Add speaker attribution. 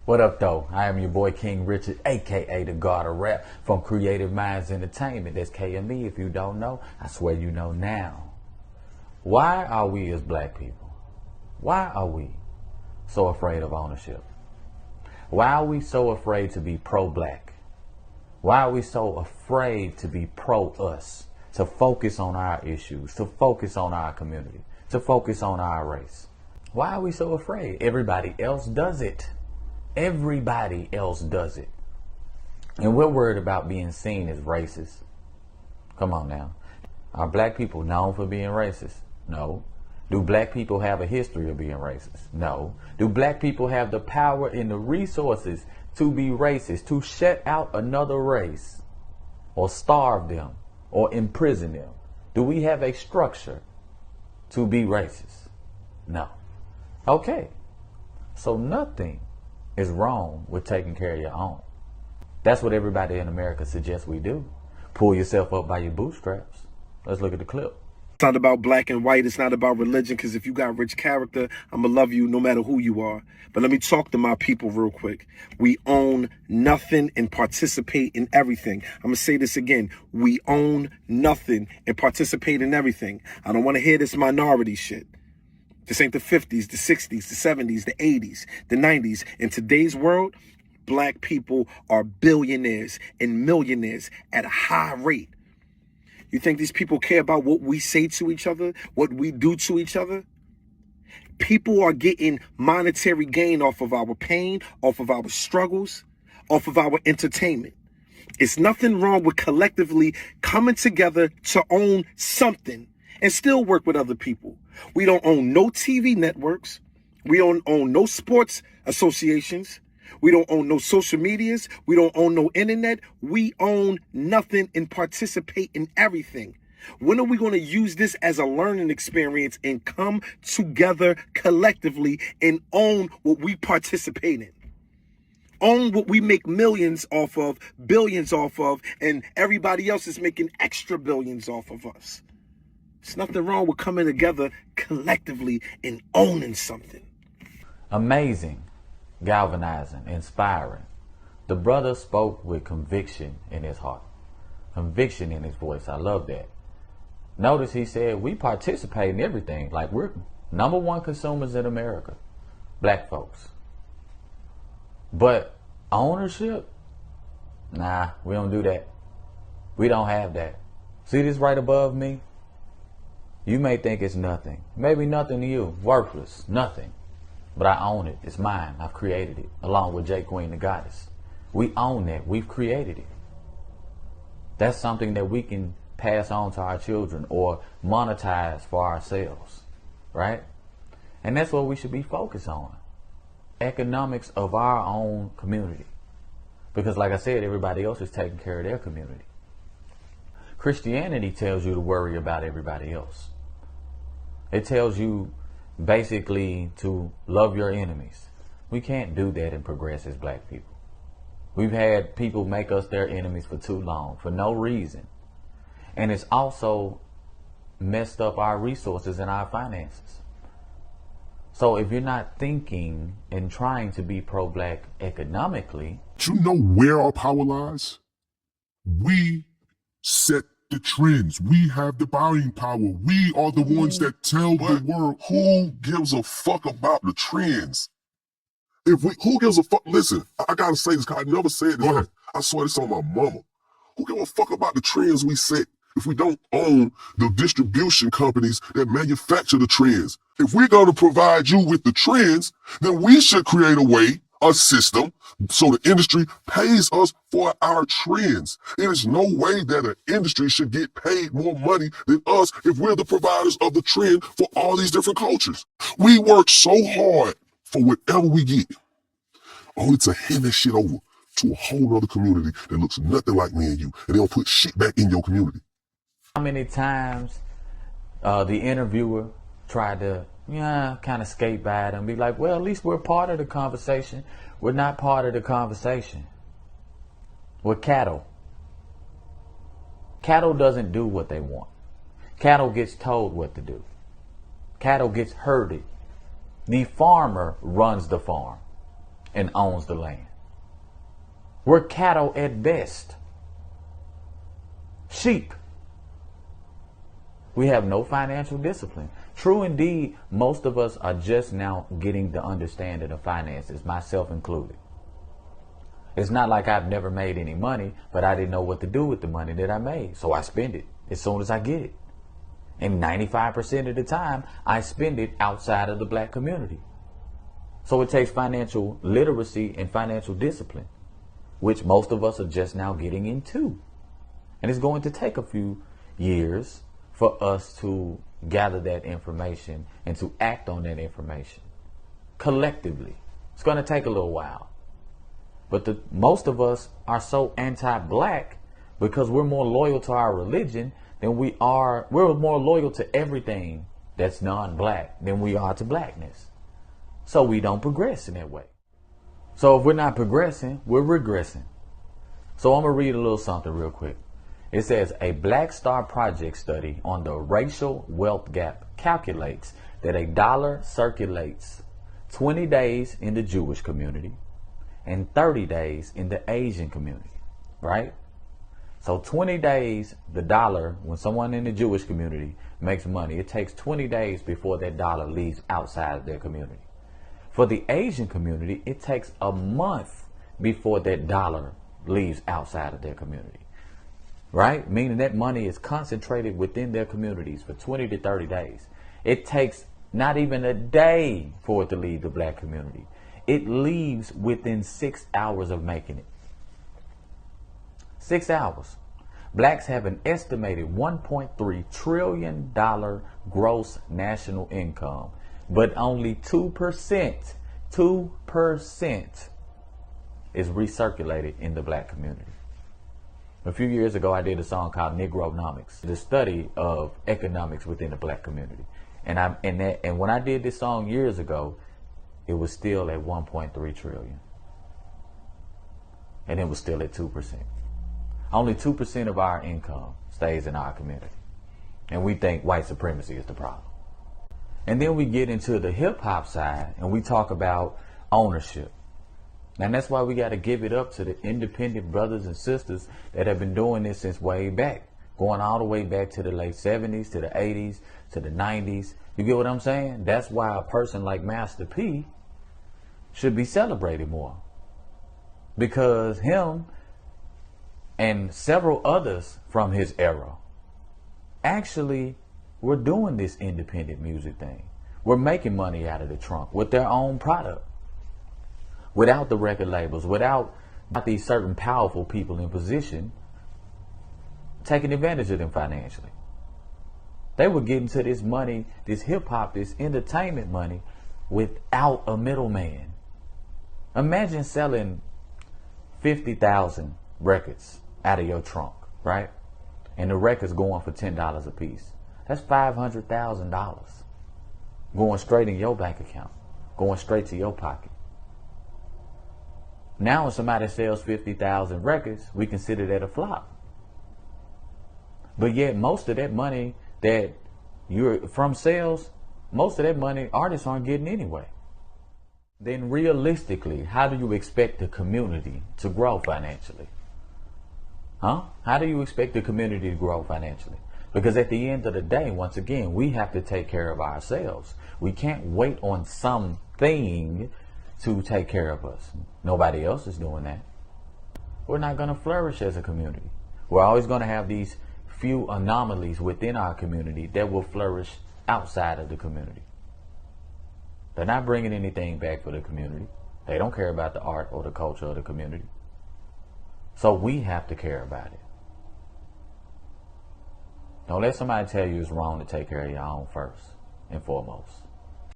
Speaker 1: What up, though? I am your boy King Richard, aka the God of Rap, from Creative Minds Entertainment. That's KME. If you don't know, I swear you know now. Why are we as black people? Why are we so afraid of ownership? Why are we so afraid to be pro-black? Why are we so afraid to be pro-us? To focus on our issues, to focus on our community, to focus on our race. Why are we so afraid? Everybody else does it. Everybody else does it. And we're worried about being seen as racist. Come on now. Are black people known for being racist? No. Do black people have a history of being racist? No. Do black people have the power and the resources to be racist, to shut out another race or starve them or imprison them? Do we have a structure to be racist? No. Okay. So nothing is wrong with taking care of your own. That's what everybody in America suggests we do. Pull yourself up by your bootstraps. Let's look at the clip.
Speaker 2: It's not about black and white. It's not about religion, because if you got rich character, I'm going to love you no matter who you are. But let me talk to my people real quick. We own nothing and participate in everything. I'm going to say this again. We own nothing and participate in everything. I don't want to hear this minority shit. This ain't the 50s, the 60s, the 70s, the 80s, the 90s. In today's world, black people are billionaires and millionaires at a high rate. You think these people care about what we say to each other, what we do to each other? People are getting monetary gain off of our pain, off of our struggles, off of our entertainment. It's nothing wrong with collectively coming together to own something and still work with other people. We don't own no TV networks. We don't own no sports associations. We don't own no social medias. We don't own no internet. We own nothing and participate in everything. When are we going to use this as a learning experience and come together collectively and own what we participate in? Own what we make millions off of, billions off of, and everybody else is making extra billions off of us. There's nothing wrong with coming together collectively and owning something.
Speaker 1: Amazing, galvanizing, inspiring. The brother spoke with conviction in his heart, conviction in his voice. I love that. Notice he said we participate in everything. Like, we're #1 consumers in America, black folks. But ownership? Nah, we don't do that. We don't have that. See this right above me? You may think it's nothing. Maybe nothing to you. Worthless. Nothing. But I own it. It's mine. I've created it. Along with J Queen the Goddess. We own that. We've created it. That's something that we can pass on to our children or monetize for ourselves. Right? And that's what we should be focused on. Economics of our own community. Because like I said, everybody else is taking care of their community. Christianity tells you to worry about everybody else. It tells you basically to love your enemies. We can't do that and progress as black people. We've had people make us their enemies for too long, for no reason. And it's also messed up our resources and our finances. So if you're not thinking and trying to be pro-black economically...
Speaker 3: Do you know where our power lies? We set the trends. We have the buying power. We are the ones that tell the world who gives a fuck about the trends. Who gives a fuck? Listen, I gotta say this, because I never said this. I swear this on my mama. Who gives a fuck about the trends we set if we don't own the distribution companies that manufacture the trends? If we're gonna provide you with the trends, then we should create a way, a system, so the industry pays us for our trends. There is no way that an industry should get paid more money than us if we're the providers of the trend for all these different cultures. We work so hard for whatever we get, only to hand that shit over to a whole other community that looks nothing like me and you, and they don't put shit back in your community.
Speaker 1: How many times the interviewer tried to kind of skate by it and be like, well, at least we're part of the conversation. We're not part of the conversation. We're cattle. Cattle doesn't do what they want. Cattle gets told what to do. Cattle gets herded. The farmer runs the farm. and owns the land. We're cattle at best. Sheep. We have no financial discipline. True indeed, most of us are just now getting the understanding of finances, myself included. It's not like I've never made any money, but I didn't know what to do with the money that I made. So I spend it as soon as I get it. And 95% of the time, I spend it outside of the black community. So it takes financial literacy and financial discipline, which most of us are just now getting into. And it's going to take a few years for us to gather that information and to act on that information collectively. It's going to take a little while. But most of us are so anti-black because we're more loyal to our religion than we're more loyal to everything that's non-black than we are to blackness. So we don't progress in that way. So if we're not progressing, we're regressing. So I'm going to read a little something real quick. It says, a Black Star Project study on the racial wealth gap calculates that $1 circulates 20 days in the Jewish community and 30 days in the Asian community, right? So 20 days, the dollar, when someone in the Jewish community makes money, it takes 20 days before that dollar leaves outside of their community. For the Asian community, it takes a month before that dollar leaves outside of their community, right? Meaning that money is concentrated within their communities for 20 to 30 days. It takes not even a day for it to leave the black community. It leaves within 6 hours of making it. 6 hours. Blacks have an estimated $1.3 trillion gross national income, but only 2% is recirculated in the black community. A few years ago, I did a song called Negronomics, the study of economics within the black community. And when I did this song years ago, it was still at 1.3 trillion. And it was still at 2%. Only 2% of our income stays in our community. And we think white supremacy is the problem. And then we get into the hip hop side and we talk about ownership. And that's why we got to give it up to the independent brothers and sisters that have been doing this since way back, going all the way back to the late 70s, to the 80s, to the 90s. You get what I'm saying? That's why a person like Master P should be celebrated more, because him and several others from his era actually were doing this independent music thing. We're making money out of the trunk with their own product, without the record labels, without these certain powerful people in position taking advantage of them financially. They were getting to this money, this hip hop, this entertainment money without a middleman. Imagine selling 50,000 records out of your trunk, right? And the records going for $10 a piece. That's $500,000 going straight in your bank account, going straight to your pocket. Now when somebody sells 50,000 records, we consider that a flop. But yet most of that money that you're from sales, most of that money artists aren't getting anyway. Then realistically, how do you expect the community to grow financially? Huh? How do you expect the community to grow financially? Because at the end of the day, once again, we have to take care of ourselves. We can't wait on something to take care of us. Nobody else is doing that. We're not going to flourish as a community. We're always going to have these few anomalies within our community that will flourish outside of the community. They're not bringing anything back for the community. They don't care about the art or the culture of the community. So we have to care about it. Don't let somebody tell you it's wrong to take care of your own first and foremost.